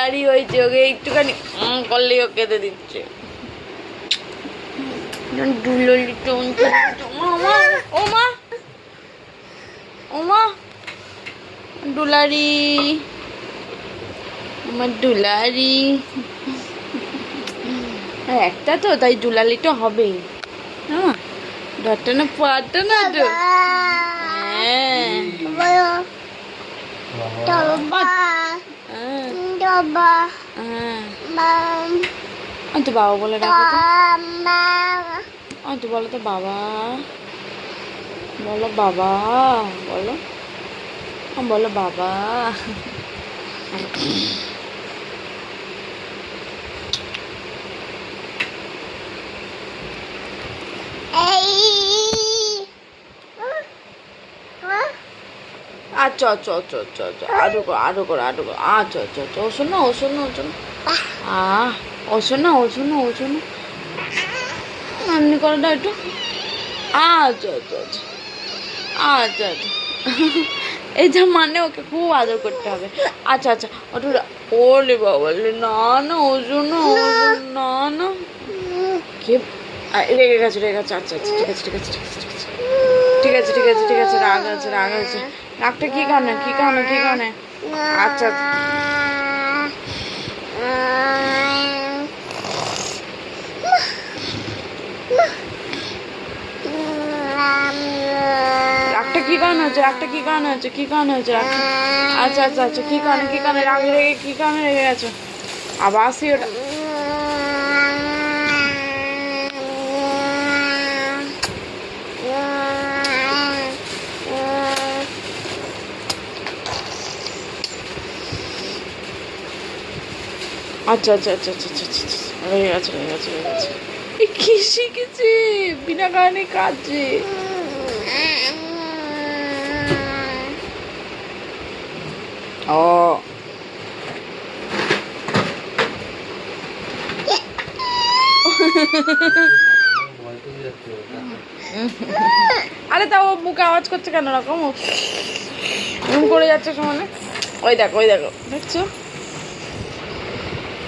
দুলারি হয়েছে, ওকে একটুখানি করলেই ও কেঁদে দিচ্ছে। দুলারি ওমা ওমা দুলারি, আমার দুলারি একটা তো, তাই দুলালিটা হবেই। হ্যাঁ ডরটা না পাটা না তো। হ্যাঁ তো বাবা বলে ডাকো তো, বলো তো বাবা, বলো বাবা, বলো বলো বাবা। আচ্ছা আচ্ছা আচ্ছা আচ্ছা আচ্ছা, আরো করো আরো করো আরো করো, আচ্ছা আচ্ছা আচ্ছা, ও শোনো ও শোনো ও শোনো, ও শোনো ও শোনো ও শোনো, এমনি করো না একটু, আচ্ছা আচ্ছা আচ্ছা আচ্ছা আচ্ছা। এইটা মানে ওকে খুব আদর করতে হবে। আচ্ছা আচ্ছা ওটা, ওলে বাবা না না ও শোনো না না, কে রেগে গেছে রেগে গেছে, আচ্ছা আচ্ছা ঠিক আছে ঠিক আছে ঠিক আছে ঠিক আছে ঠিক আছে ঠিক আছে, রাগ আছে রাগ আছে, রাগটা কি কারণে কি কারণে কি কারণে? আচ্ছা রাগটা কি কারণে হচ্ছে, রাগটা কি কারণে হচ্ছে, কি কারণে হচ্ছে রাগটা? আচ্ছা আচ্ছা আচ্ছা কি কারণে কি কারণে রাগ রেগে কি কারণে রেগে গেছো? আবার আসি ওটা, আচ্ছা আচ্ছা আচ্ছা আচ্ছা আচ্ছা আচ্ছা, রেগে গেছে রেগে গেছে রেগে গেছে। কি শিখেছে বিনা কারণে কাঁদছে? ও আরে তাও মুখে আওয়াজ করছে কেন রকম করে যাচ্ছে সমানে? ওই দেখো দেখছো?